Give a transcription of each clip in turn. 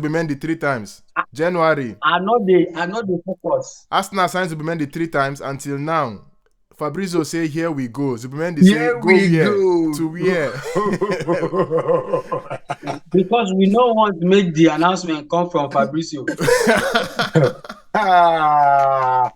Zubimendi 3 times. January. I know the focus. Arsenal signed Zubimendi 3 times until now. Fabrizio say, here we go. Zubimendi say, Here go we where? go. To where? Because we don't want to make the announcement come from Fabrizio. Ah.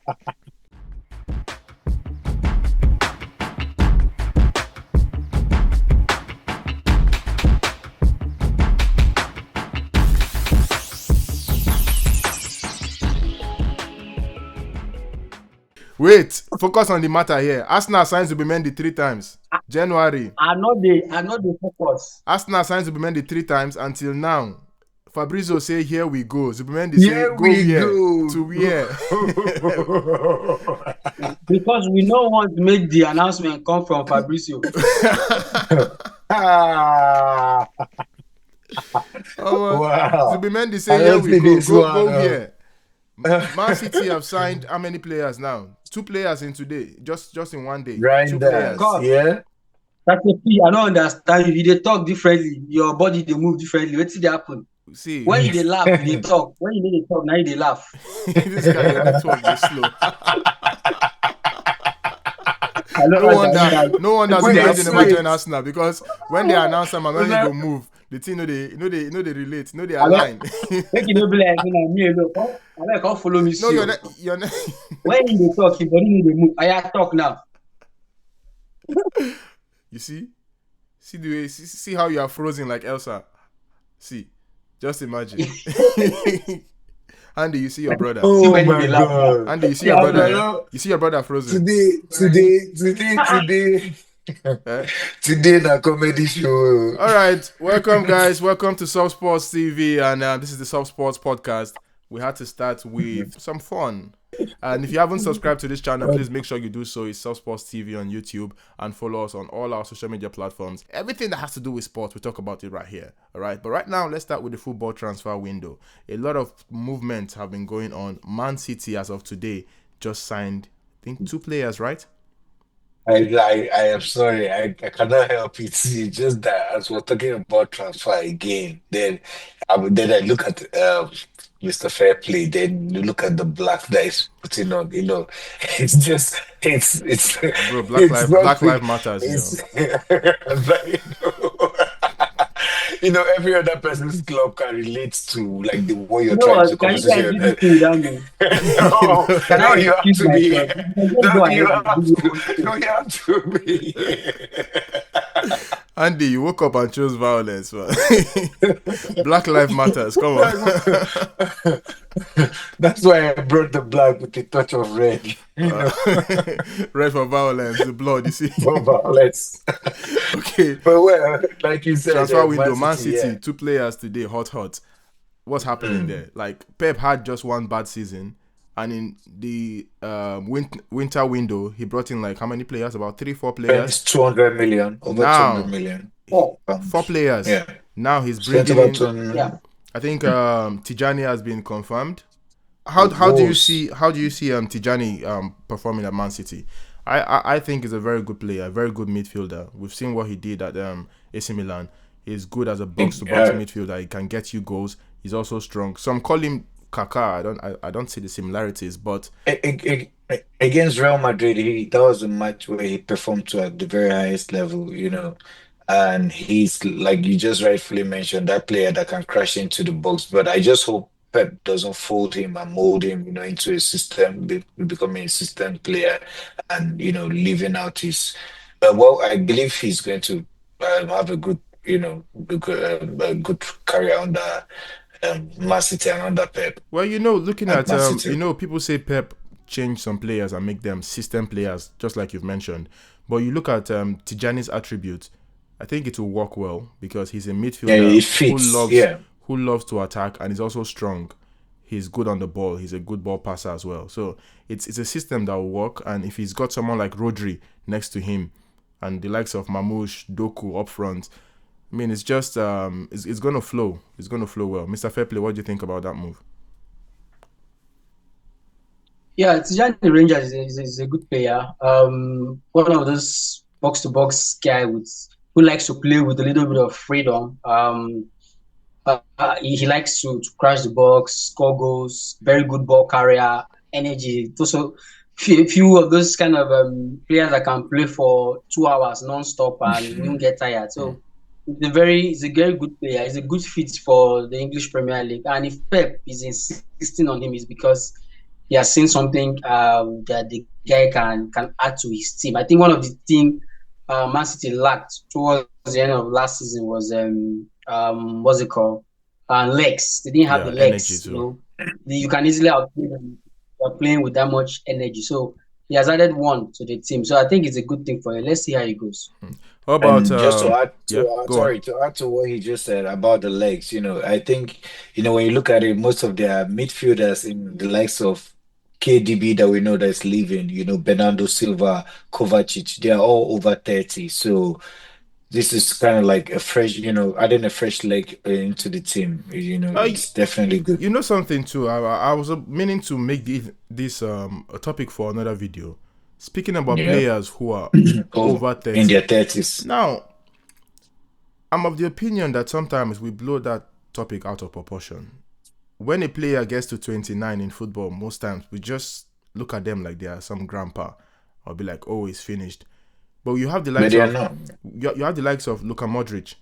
Wait, focus on the matter here. Arsenal signs Zubimendi 3 times. January. I know the focus. Arsenal signs Zubimendi 3 times until now. Fabrizio say, here we go. Zubimendi Here say, go we where? go. To where? Because we don't want to make the announcement come from Fabrizio. Ah. Wow. Zubimendi say, I here don't we see go. this Go one, here. Man City have signed how many players now? 2 players in today, just in one day. 2 Grinders, players. God. yeah. That's the key. I don't understand. If they talk differently, your body they move differently. What's it happen? See, When they laugh, they talk. When they talk, now they laugh. this guy, your network is slow. I don't understand. No wonder Wait, Zubimendi never wait. join Arsenal, because when they announce them and when they go move, the team know they relate, they align. Make it no be like me alone. I like how follow me. No, see. you're not. When they talk, your body need to move. I talk now. You see the way, see how you are frozen like Elsa. See, just imagine. Andy, you see your brother. Oh when my they laugh. God. Andy, you see Yeah, your brother. yeah. You see your brother frozen. Today, Eh? today the comedy show. All right, welcome guys. Welcome to Soft Sports TV, and this is the Soft Sports Podcast. We had to start with some fun. And if you haven't subscribed to this channel, please make sure you do so. It's Soft Sports TV on YouTube, and follow us on all our social media platforms. Everything that has to do with sports, we talk about it right here. All right, but right now, let's start with the football transfer window. A lot of movements have been going on. Man City, as of today, just signed, I think, 2 players, right? I am sorry, I cannot help it. See, just that as we're talking about transfer again, then I look at Mr. Fairplay, then you look at the black that is putting on, it's just it's Bro, it's Black nothing. Lives Matters, It's every other person's club can relate to like the way you're You know trying to what? Can you guys conversation. do this thing without me? No, Can no, I you have excuse to be. myself? You can just No, go you ahead and have do your to. own No, thing. you have to be. Andy, you woke up and chose violence, man. Black Lives Matters, come on. That's why I brought the black with a touch of red. Red for violence, the blood, you see. For violence. Okay. But well, like you said, Transfer window, Man City, City, yeah. 2 players today, hot. What's happening there? Like, Pep had just 1 bad season, and in the winter window, he brought in like how many players? About 3-4 players. It's 200 million, over Now, 200 million. 4. 4 players. Yeah. Now he's Spent bringing about in. Yeah. I think Tijani has been confirmed. How do you see Tijani performing at Man City? I think he's a very good player, a very good midfielder. We've seen what he did at AC Milan. He's good as a box-to-box midfielder. He can get you goals. He's also strong. Some call him Kaká. I don't see the similarities, but Against Real Madrid, that was a match where he performed to at the very highest level, and he's like you just rightfully mentioned, that player that can crash into the box. But I just hope Pep doesn't fold him and mold him, into a system, becoming a system player, and living out his. Well, I believe he's going to have a good, a good career under Man City and under Pep. well, looking at Man City. people say Pep change some players and make them system players, just like you've mentioned. But you look at Tijani's attributes, I think it will work well because he's a midfielder Yeah, it fits. who loves to attack, and he's also strong. He's good on the ball. He's a good ball passer as well. So it's a system that will work. And if he's got someone like Rodri next to him, and the likes of Mamouche, Doku up front, I mean, it's just it's gonna flow. It's gonna flow well. Mr. Fairplay, what do you think about that move? Yeah, Tijani Rangers is a good player. One of those box-to-box guy who likes to play with a little bit of freedom. He likes to crash the box, score goals, very good ball carrier, energy. Also, few of those kind of players that can play for 2 hours non-stop and won't get tired. So it's a very good player. He's a good fit for the English Premier League. And if Pep is insisting on him, is because he has seen something that the guy can add to his team. I think one of the things Man City lacked towards the end of last season was what's it called? Legs. They didn't have Yeah, the energy legs. too. You can easily outplay them. You're playing with that much energy. So he has added one to the team. So I think it's a good thing for you. Let's see how it goes. How about And just to add yeah, to go on. to add to what he just said about the legs, I think, when you look at it, most of their midfielders in the likes of KDB that we know that's leaving, Bernardo Silva, Kovacic, they are all over 30. So this is kind of like a fresh, adding a fresh leg into the team. Uh, It's definitely good. you know something too. I was meaning to make this a topic for another video. Speaking about Yeah. players who are Oh, over in 30. their 30s. Now, I'm of the opinion that sometimes we blow that topic out of proportion. When a player gets to 29 in football, most times we just look at them like they are some grandpa, or be like, "Oh, he's finished." But you have the But likes they are of not. you have the likes of Luka Modric,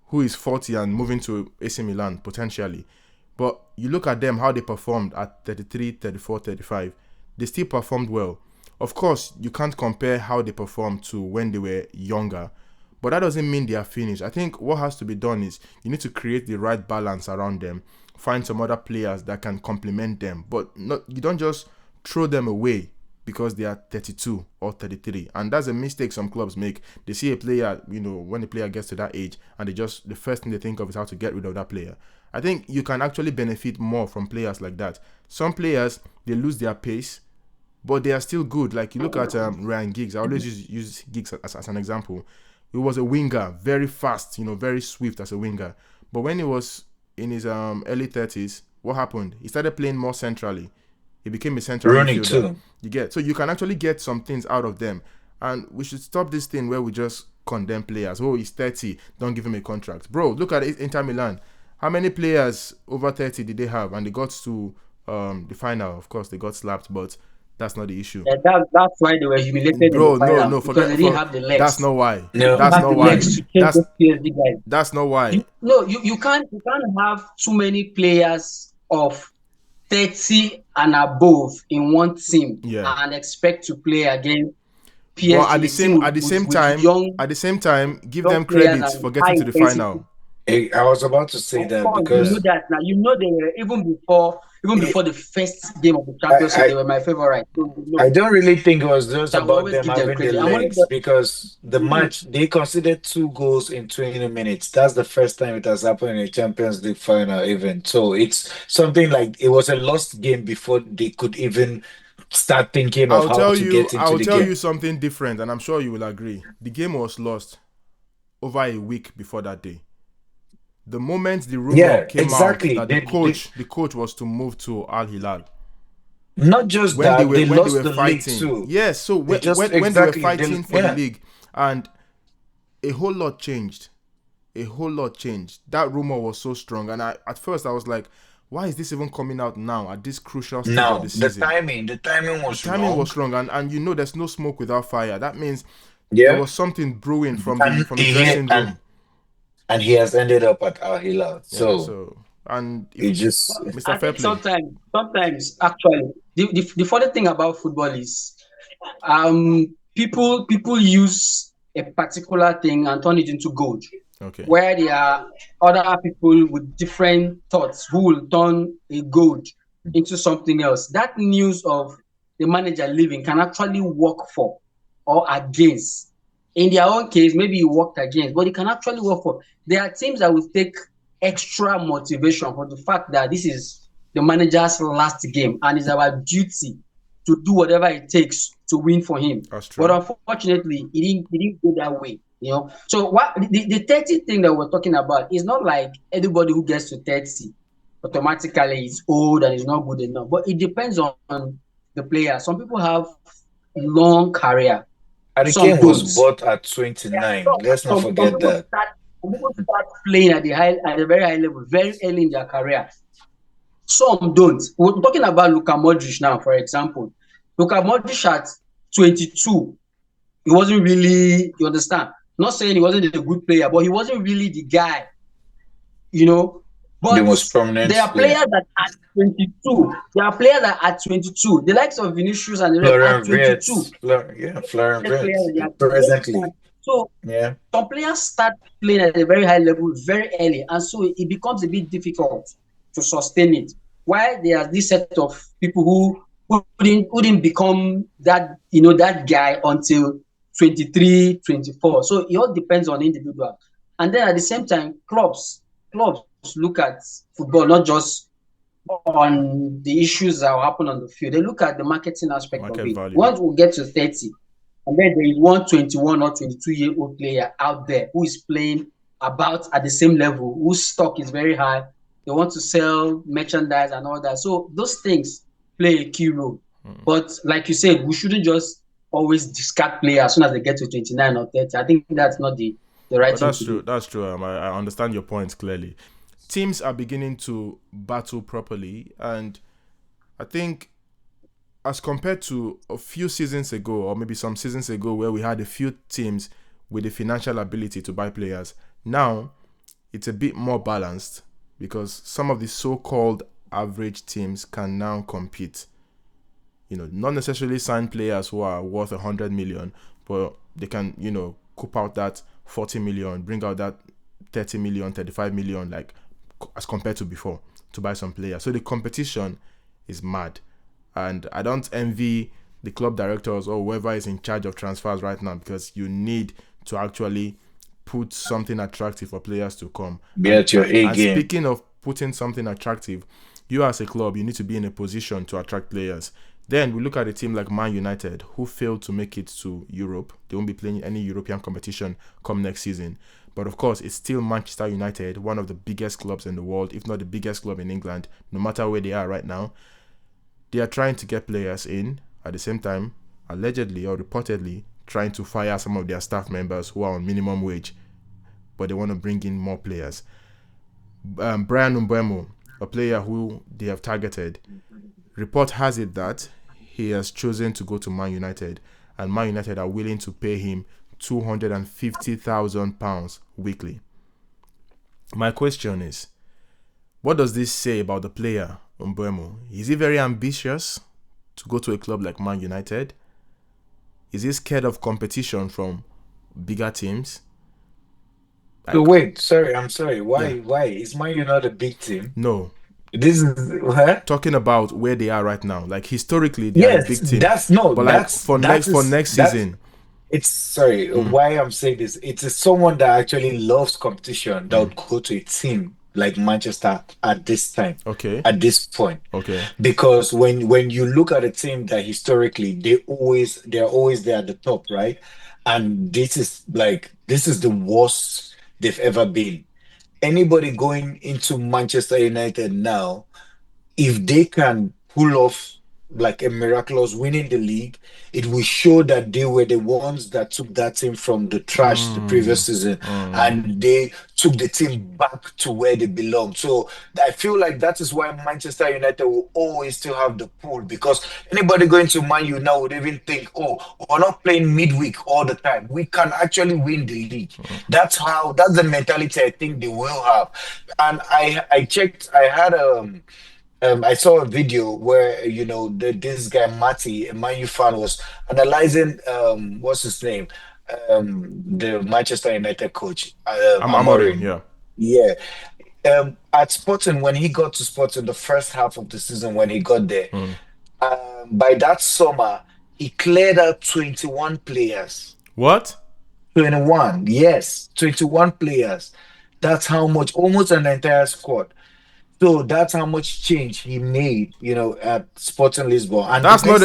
who is 40 and moving to AC Milan potentially. But you look at them, how they performed at 33, 34, 35. They still performed well. Of course, you can't compare how they performed to when they were younger, but that doesn't mean they are finished. I think what has to be done is you need to create the right balance around them, find some other players that can complement them, but you don't just throw them away because they are 32 or 33. And that's a mistake some clubs make. They see a player, when the player gets to that age, and the first thing they think of is how to get rid of that player. I think you can actually benefit more from players like that. Some players, they lose their pace, but they are still good. Like you look at Ryan Giggs. I always use Giggs as an example. He was a winger, very fast, very swift as a winger. But when he was in his early 30s, what happened? He started playing more centrally. He became a central Rooney midfielder. too. So you can actually get some things out of them. And we should stop this thing where we just condemn players. Oh, he's 30, don't give him a contract. Bro, look at Inter Milan. How many players over 30 did they have? And they got to the final. Of course, they got slapped, but that's not the issue. That's why they were humiliated in the Bro, final no, because forget they didn't for have the that's legs. not why. They No, didn't That's have not the why. legs to change That's those PSG guys. that's not why. No, you can't have too many players of 30 and above in one team Yeah. and expect to play against But PSG, a team at the same time, give young them players credit and for high getting to the intensity. final. I was about to say Of that course, you know because that now. You know they were even before the first game of the I, Champions League, they I were my favorite. So you I know, don't really think it was just so I will about always them give them having the credit. And when legs because the the, match they considered 2 goals in 20 minutes. That's the first time it has happened in a Champions League final event. So it's something like it was a lost game before they could even start thinking of how to get into I'll the tell you game. something different, and I'm sure you will agree. The game was lost over a week before that day. The moment the rumor Yeah, came out exactly. that the coach was to move to Al Hilal, Not just when they that, were they when they lost were the league fighting, too. yes. So They just when they were exactly fighting for the yeah. league, and a whole lot changed. A whole lot changed. That rumor was so strong, and at first I was like, why is this even coming out now at this crucial stage of the Now season? the timing The was timing wrong. was strong, and there's no smoke without fire. That means there Yeah, was something brewing from the and from the dressing room. he has ended up at Al Hilal. Yeah. So So, and if it just Mr. I think Fairplay, sometimes actually the funny thing about football is people use a particular thing and turn it into gold. okay, Where there are other people with different thoughts who will turn a gold into something else. That news of the manager leaving can actually work for or against. In their own case, maybe it worked against, but it can actually work for. There are teams that will take extra motivation for the fact that this is the manager's last game and it's our duty to do whatever it takes to win for him. that's But true. unfortunately, it didn't go that way. So what the 30 thing that we're talking about is not like anybody who gets to 30 automatically is old and is not good enough. But it depends on the player. Some people have long career, Harry some Kane was don't. bought at 29. Let's not Some forget people that. start Some people start playing at a very high level, very early in their career. Some don't. We're talking about Luka Modric now, for example. Luka Modric at 22, he wasn't really, you understand? Not saying he wasn't a good player, but he wasn't really the guy, you know. The But most prominent there are player. players that at 22, the likes of Vinicius and the rest at Florian 22, Wirtz. Florian best players Wirtz. in their career. Presently. So Yeah. some players start playing at a very high level very early, and so it becomes a bit difficult to sustain it. While there are this set of people who didn't become that guy until 23, 24. So it all depends on individual. And then at the same time, clubs look at football not just on the issues that will happen on the field. They look at the marketing aspect of Market it. value. Once we get to 30, and then there is one 21 or 22-year-old player out there who is playing about at the same level, whose stock is very high. They want to sell merchandise and all that. So those things play a key role. But like you said, we shouldn't just always discard players as soon as they get to 29 or 30. I think that's not the right But thing that's to true. do. That's true. I understand your points clearly. Teams are beginning to battle properly, and I think as compared to a few seasons ago, or maybe some seasons ago, where we had a few teams with the financial ability to buy players, now it's a bit more balanced because some of the so-called average teams can now compete. Not necessarily sign players who are worth 100 million, but they can, coop out that 40 million, bring out that 30 million, 35 million, like as compared to before, to buy some players. So the competition is mad. And I don't envy the club directors or whoever is in charge of transfers right now, because you need to actually put something attractive for players to come. Be at your A And game. speaking of putting something attractive, you as a club, you need to be in a position to attract players. Then we look at a team like Man United, who failed to make it to Europe. They won't be playing any European competition come next season. But of course, it's still Manchester United, one of the biggest clubs in the world, if not the biggest club in England, no matter where they are right now. They are trying to get players in, at the same time, allegedly or reportedly, trying to fire some of their staff members who are on minimum wage, but they want to bring in more players. Brian Mbeumo, a player who they have targeted, report has it that he has chosen to go to Man United, and Man United are willing to pay him £250,000 weekly. My question is, what does this say about the player, Mbeumo? Is he very ambitious to go to a club like Man United? Is he scared of competition from bigger teams? So wait, I'm sorry. Why? Yeah. Why is Man U not a big team? No. This is what? Talking about where they are right now. Like historically, they are a big team. But like for next season. It's sorry, why I'm saying this. It's someone that actually loves competition that would go to a team like Manchester at this time. Okay. At this point. Okay. Because when you look at a team that historically they're always there at the top, right? And this is the worst they've ever been. Anybody going into Manchester United now, if they can pull off like a miraculous winning the league, it will show that they were the ones that took that team from the trash the previous season, and they took the team back to where they belong. So I feel like that is why Manchester United will always still have the pull, because anybody going to Man U now would even think, oh, we're not playing midweek all the time. We can actually win the league. That's the mentality I think they will have. And I checked, I saw a video where this guy Matty, a Man U fan, was analyzing what's his name, the Manchester United coach, Amorim, yeah. Yeah. At Sporting, when he got to Sporting the first half of the season, when he got there, by that summer he cleared out 21 players. What? 21, yes, 21 players. That's how much, almost an entire squad. So that's how much change he made, at Sporting Lisbon. And That's not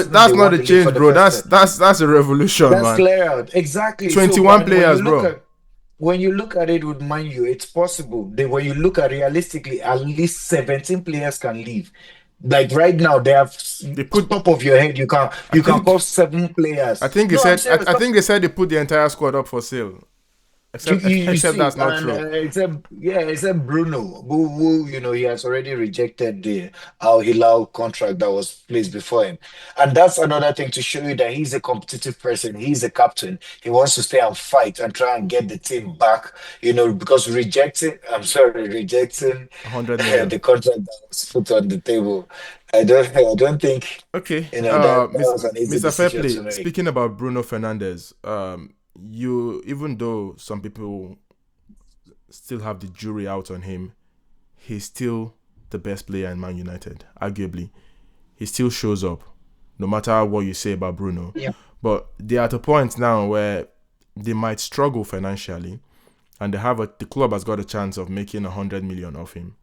a change, bro. That's a revolution, that's man. clear out. Exactly. 21 players, bro. When you look at it with Man U, it's possible. When you look at realistically, at least 17 players can leave. Like right now, they have top of your head. You can call 7 players. I think they said they put the entire squad up for sale. Except You except see, that's not and true. except Bruno, who he has already rejected the Al Hilal contract that was placed before him, and that's another thing to show you that he's a competitive person. He's a captain. He wants to stay and fight and try and get the team back. Because rejecting 100 million. the contract that was put on the table, I don't think Okay, that was an easy Mr. decision Fairplay, to make. speaking about Bruno Fernandes, you, even though some people still have the jury out on him, he's still the best player in Man United, arguably. He still shows up, no matter what you say about Bruno. Yeah. But they're at a point now where they might struggle financially, and the club has got a chance of making 100 million off him.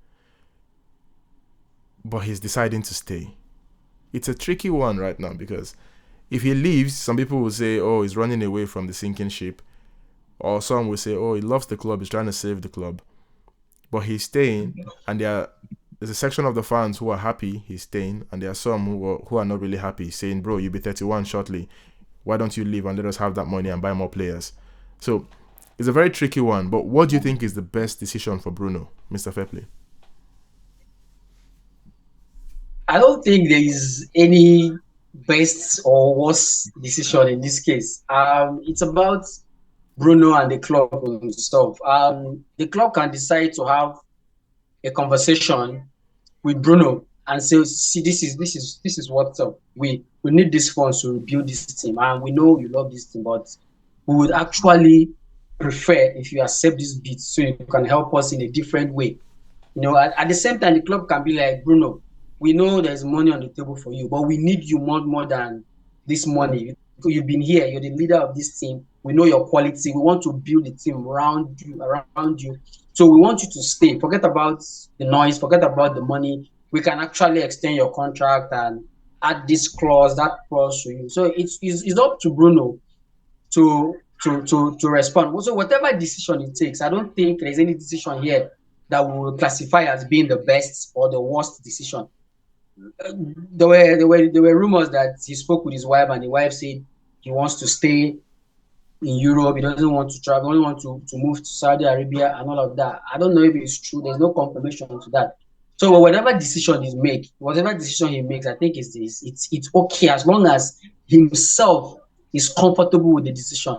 But he's deciding to stay. It's a tricky one right now because if he leaves, some people will say, oh, he's running away from the sinking ship. Or some will say, oh, he loves the club, he's trying to save the club. But he's staying, and there's a section of the fans who are happy he's staying, and there are some who are not really happy, saying, bro, you'll be 31 shortly. Why don't you leave and let us have that money and buy more players? So it's a very tricky one. But what do you think is the best decision for Bruno, Mr. Fairplay? I don't think there is any best or worst decision in this case. It's about Bruno and the club himself. The club can decide to have a conversation with Bruno and say, see, this is what we need this funds to rebuild this team, and we know you love this team, but we would actually prefer if you accept this bid so you can help us in a different way. At the same time, the club can be like, Bruno, we know there's money on the table for you, but we need you more than this money. You've been here, you're the leader of this team. We know your quality. We want to build the team around you. So we want you to stay. Forget about the noise, forget about the money. We can actually extend your contract and add this clause, that clause to you. So it's up to Bruno to respond. So whatever decision it takes, I don't think there's any decision here that we will classify as being the best or the worst decision. There were rumors that he spoke with his wife, and the wife said he wants to stay in Europe. He doesn't want to travel. He only want to move to Saudi Arabia and all of that. I don't know if it's true. There's no confirmation to that. So whatever decision he makes, I think it's okay as long as himself is comfortable with the decision.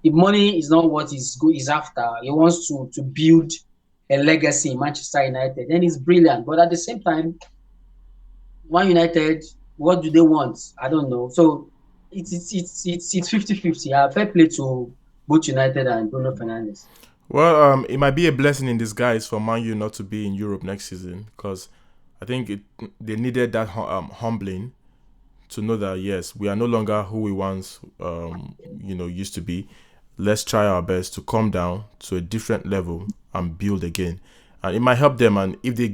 If money is not what he's after, he wants to build a legacy in Manchester United, then it's brilliant. But at the same time, Man United, what do they want? I don't know. So it's 50-50. Fair play to both United and Bruno Fernandes. Well, it might be a blessing in disguise for Man U not to be in Europe next season because I think they needed that humbling to know that yes, we are no longer who we once used to be. Let's try our best to come down to a different level and build again. And it might help them. And if they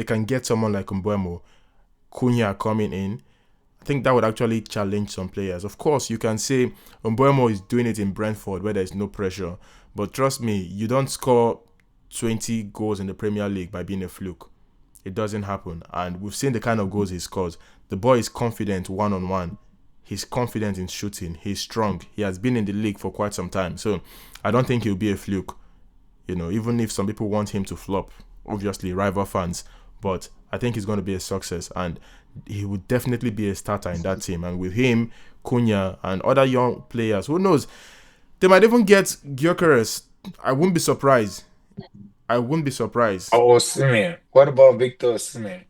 can get someone like Mbeumo, Cunha coming in, I think that would actually challenge some players. Of course, you can say Mbeumo is doing it in Brentford where there's no pressure. But trust me, you don't score 20 goals in the Premier League by being a fluke. It doesn't happen. And we've seen the kind of goals he scores. The boy is confident one-on-one. He's confident in shooting. He's strong. He has been in the league for quite some time. So I don't think he'll be a fluke. Even if some people want him to flop, obviously rival fans. But I think he's going to be a success. And he would definitely be a starter in that team. And with him, Cunha, and other young players, who knows? They might even get Gyökeres. I wouldn't be surprised. Oh, Osimhen. What about Victor Osimhen?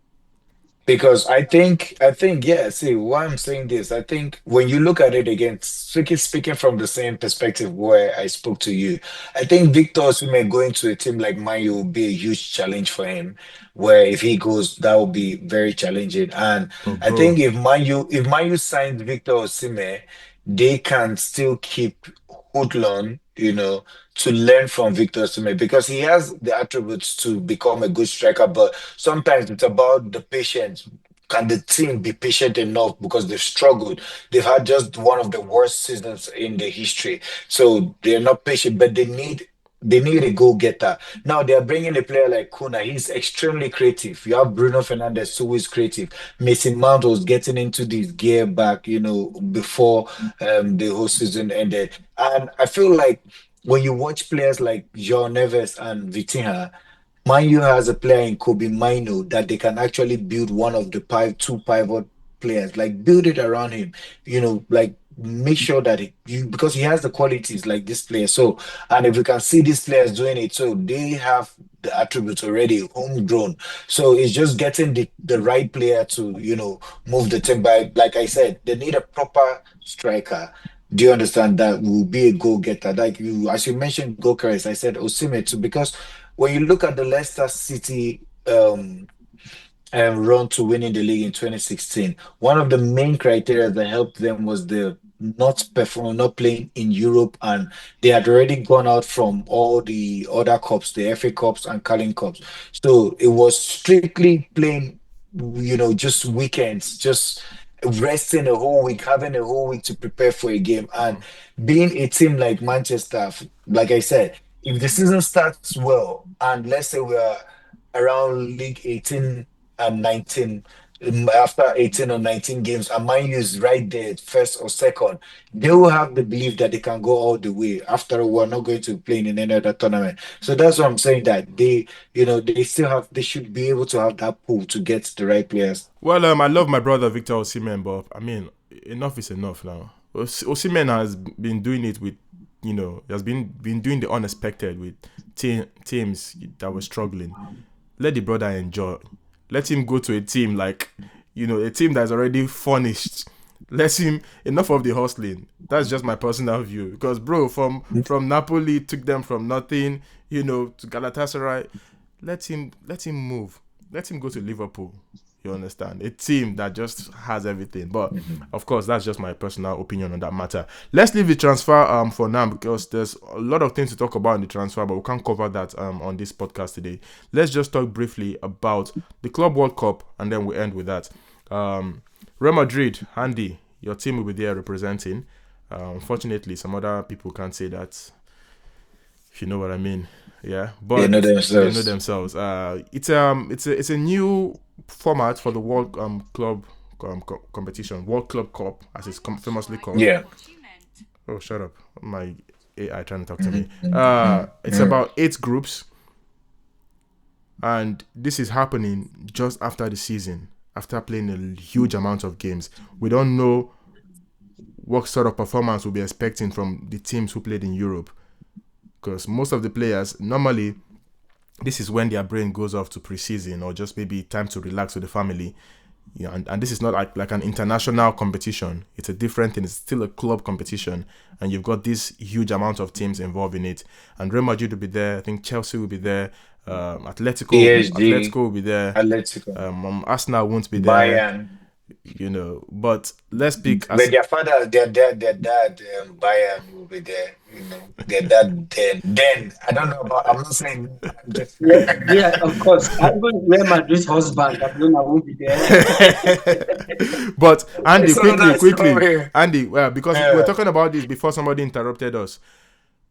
Because yeah, see, why I'm saying this, I think when you look at it again, speaking from the same perspective where I spoke to you, I think Victor Osimhen going to a team like Man U will be a huge challenge for him, where if he goes, that will be very challenging. And But I think bro, if Man U signs Victor Osimhen, they can still keep Hoodlon, to learn from Victor Osimhen because he has the attributes to become a good striker, but sometimes it's about the patience. Can the team be patient enough because they've struggled? They've had just one of the worst seasons in the history, so they're not patient. But they need a go-getter. Now they're bringing a player like Kuna. He's extremely creative. You have Bruno Fernandes, who is creative. Mason Mount was getting into this gear back, before the whole season ended, and I feel like when you watch players like João Neves and Vitinha, Man U has a player in Kobe Mino that they can actually build one of the two pivot players, like build it around him, like make sure that because he has the qualities like this player. So, and if we can see these players doing it, so they have the attributes already homegrown. So it's just getting the right player to, move the team by. Like I said, they need a proper striker. Do you understand that will be a goal getter? Like you, as you mentioned, goal carriers, I said Osimhen too, because when you look at the Leicester City run to winning the league in 2016, one of the main criteria that helped them was the not playing in Europe, and they had already gone out from all the other cups, the FA Cups and Carling Cups. So it was strictly playing, just weekends, just resting a whole week, having a whole week to prepare for a game, and being a team like Manchester, like I said, if the season starts well, and let's say we're around League 18 and 19, after 18 or 19 games, and Man U is right there, first or second, they will have the belief that they can go all the way. After all, we're not going to play in any other tournament. So that's what I'm saying, that they still have, they should be able to have that pool to get the right players. Well, I love my brother Victor Osimhen, but I mean, enough is enough now. Osimhen has been doing it with, he has been doing the unexpected with teams that were struggling. Let the brother enjoy. Let him go to a team like, a team that's already furnished. Let him, enough of the hustling. That's just my personal view. Because bro, from Napoli, took them from nothing, to Galatasaray. Let him move. Let him go to Liverpool. You understand? A team that just has everything. But of course, that's just my personal opinion on that matter. Let's leave the transfer for now, because there's a lot of things to talk about in the transfer, but we can't cover that on this podcast today. Let's just talk briefly about the Club World Cup, and then we end with that. Real Madrid, Andy, your team will be there representing. Unfortunately, some other people can't say that, if you know what I mean. Yeah, They but know they know themselves. themselves. It's a new format for the World Club competition, World Club Cup, as it's famously called. Yeah. Oh, shut up! My AI trying to talk to me. Mhm, mhm, It's mhm. about 8 groups, and this is happening just after the season, after playing a huge amount of games. We don't know what sort of performance we'll be expecting from the teams who played in Europe, because most of the players normally this is when their brain goes off to preseason, or just maybe time to relax with the family. Yeah, and this is not like an international competition. It's a different thing. It's still a club competition, and you've got this huge amount of teams involved in it. And Real Madrid will be there. I think Chelsea will be there. Atletico PSG, will be there. Atletico, Arsenal won't be there. Bayern. But let's pick But as their father, their dad, Bayern will be there. Their dad. Then I don't know about. I'm not saying. I'm just. Yeah, yeah, of course. Even Real Madrid's husband, Barcelona won't be there. but Andy, So that's quickly, over. Andy, because we were Yeah. talking about this before somebody interrupted us.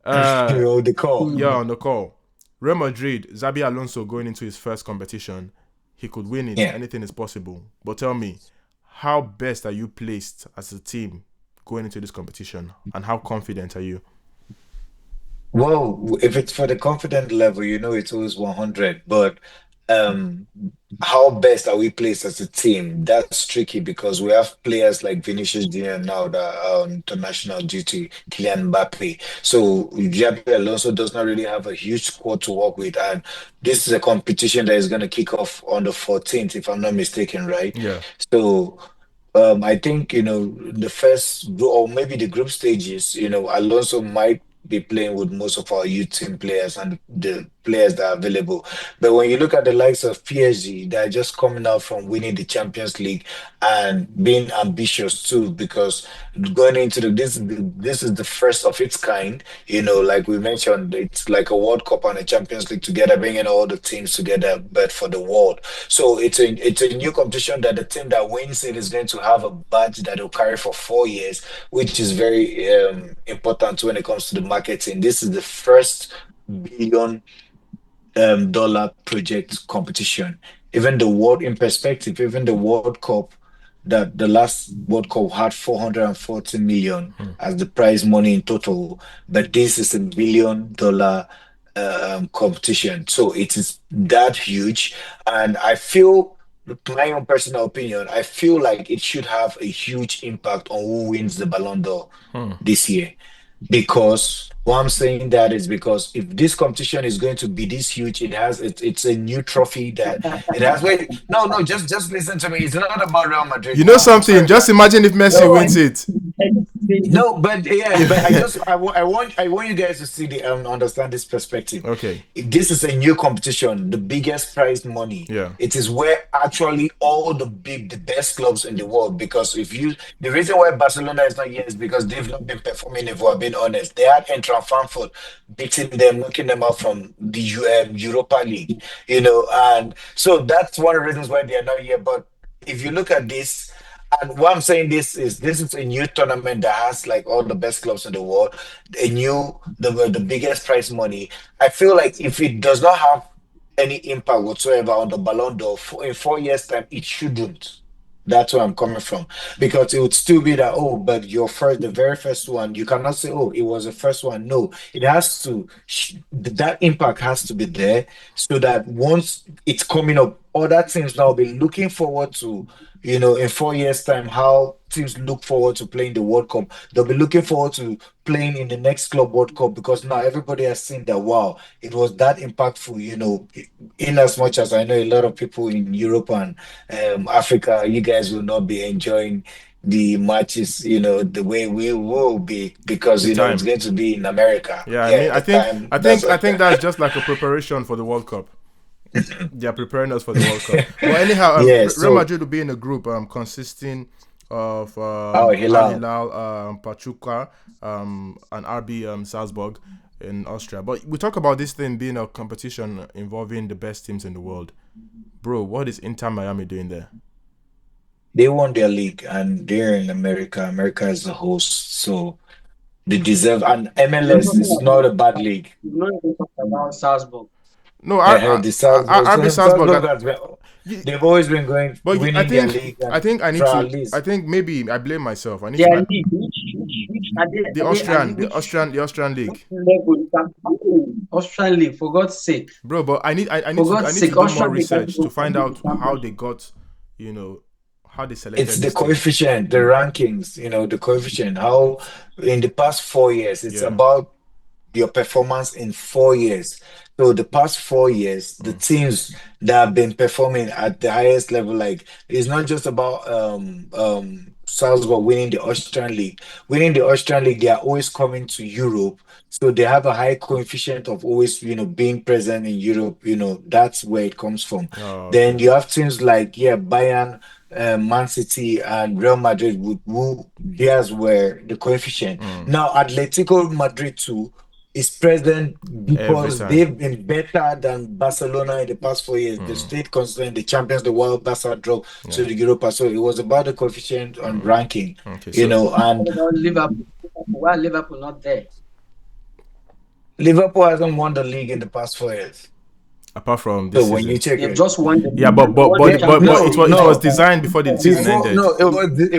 Uh, The call. yeah, on the call. Real Madrid, Xabi Alonso going into his first competition, he could win it. Yeah. Anything is possible. But tell me, how best are you placed as a team going into this competition, and how confident are you? Well, if it's for the confident level, it's always 100. But um, how best are we placed as a team? That's tricky because we have players like Vinicius Junior now that are on international duty, Kylian Mbappe. So Xabi Alonso does not really have a huge squad to work with, and this is a competition that is going to kick off on the 14th, if I'm not mistaken, right? Yeah, So. I think, the first or maybe the group stages, Alonso might be playing with most of our youth team players and the players that are available. But when you look at the likes of PSG, they're just coming out from winning the Champions League and being ambitious too, because going into this is the first of its kind, like we mentioned, it's like a World Cup and a Champions League together, bringing all the teams together, but for the world. So it's a new competition that the team that wins it is going to have a badge that will carry for 4 years, which is very important when it comes to the marketing. This is the first billion dollar project competition. Even the world in perspective, even the World Cup that the last World Cup had 440 million as the prize money in total, but this is $1 billion competition. So it is that huge. And I feel, my own personal opinion, I feel like it should have a huge impact on who wins the Ballon d'Or this year. Because why I'm saying that is because if this competition is going to be this huge, it's a new trophy that it has. Wait, no, just listen to me. It's not about Real Madrid You know now. I'm something? sorry, Just but imagine if Messi no, wins it. no, but yeah, but I want you guys to see understand this perspective. Okay. If this is a new competition, the biggest prize money. Yeah. It is where actually all the best clubs in the world. Because the reason why Barcelona is not here is because they've not been performing. If we're being honest, they had Eintracht Frankfurt beating them, knocking them out from the Europa League. And so that's one of the reasons why they are not here. But if you look at this. And what I'm saying this is a new tournament that has like all the best clubs in the world, the biggest prize money. I feel like if it does not have any impact whatsoever on the Ballon d'Or in 4 years' time, it shouldn't. That's where I'm coming from. Because it would still be that, oh, but the very first one, you cannot say, oh, it was the first one. No, it has to, that impact has to be there so that once it's coming up, other teams now will be looking forward to, in 4 years' time, how teams look forward to playing the World Cup. They'll be looking forward to playing in the next Club World Cup because now everybody has seen that, wow, it was that impactful, in as much as I know a lot of people in Europe and Africa, you guys will not be enjoying the matches, the way we will be because The it's time. going to be in America. Yeah, I mean, the I think time, I think that's just like a preparation for the World Cup. They're preparing us for the World Cup. Well, anyhow, Yeah, Real so Madrid will be in a group consisting of Al Al Hilal. Hilal, Pachuca, and RB Salzburg in Austria. But we talk about this thing being a competition involving the best teams in the world. Bro, what is Inter Miami doing there? They won their league and they're in America. America is the host, so they deserve. And MLS is not a bad league. We've not even talked about Salzburg. No, I heard the Salzburg. RB Salzburg. Salzburg has been, they've always been But I winning their think league I and think I need try at to. least. I think maybe I blame myself. I need Their to. league, which are they? The Austrian league. Austrian league, for God's sake. Bro, but I need For to God's do sake, more Austrian league research can to find go out to how champions. they got, how they selected It's the this team. coefficient, the rankings, the coefficient. How in the past 4 years, it's Yeah. about your performance in 4 years. So the past 4 years, the teams that have been performing at the highest level, like it's not just about Salzburg winning the Austrian League. Winning the Austrian League, they are always coming to Europe. So they have a high coefficient of always, being present in Europe. That's where it comes from. Oh, Then okay. you have teams like, Bayern, Man City, and Real Madrid, who theirs were the coefficient. Now, Atletico Madrid too is present Every because time. they've been better than Barcelona in the past 4 years. They stayed constant, the champions, the world, Barca dropped to the Europa. So it was about the coefficient on ranking, Okay, and What about Liverpool? Why are Liverpool not there? Liverpool hasn't won the league in the past 4 years. apart from this So when season. you check They've it, just won the Yeah, but No, it was designed before the season ended. no, it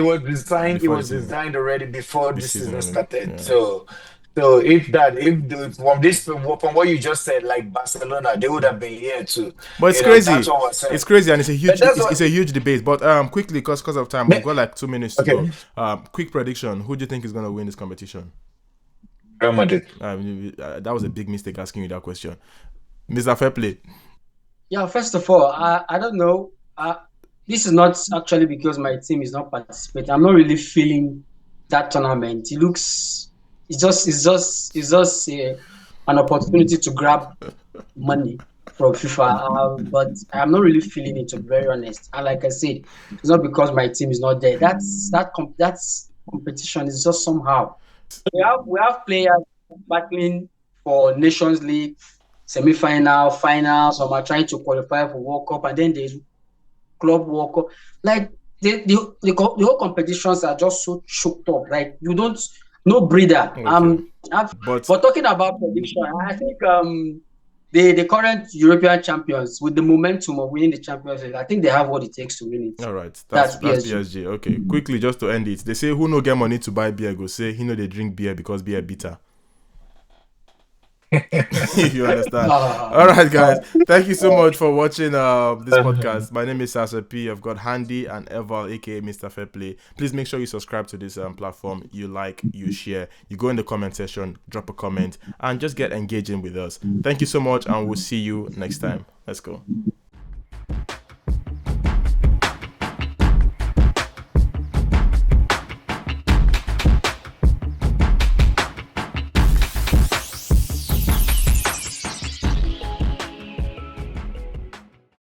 was designed. Before it was the season. designed already before The the season season ended, started. yeah. So from what you just said, like Barcelona, they would have been here too. But it's crazy. That's what we're saying. It's crazy, and it's a huge. But that's It's a huge debate. But quickly, because of time, we've got like 2 minutes to Okay. go. Quick prediction: who do you think is gonna win this competition? Real Madrid. That was a big mistake asking you that question, Mr. Fairplay. Yeah, first of all, I don't know. This is not actually because my team is not participating. I'm not really feeling that tournament. It's just an opportunity to grab money from FIFA. But I'm not really feeling it, to be very honest. And like I said, it's not because my team is not there. That's competition is just somehow. We have players battling for Nations League, semi-final, final. Some are trying to qualify for World Cup, and then there's Club World Cup. Like the whole competitions are just so choked up. Like you don't, no breather. Okay. But talking about prediction, I think the current European champions with the momentum of winning the Champions League. I think they have what it takes to win it. All right, That's that's PSG. PSG. Okay, quickly just to end it, they say who no get money to buy beer go say he know they drink beer because beer bitter. If you understand. All right, guys. Thank you so much for watching this podcast. My name is Sasa P. I've got Handy and Eval, aka Mr. Fairplay. Please make sure you subscribe to this platform. You like, you share, you go in the comment section, drop a comment, and just get engaging with us. Thank you so much, and we'll see you next time. Let's go.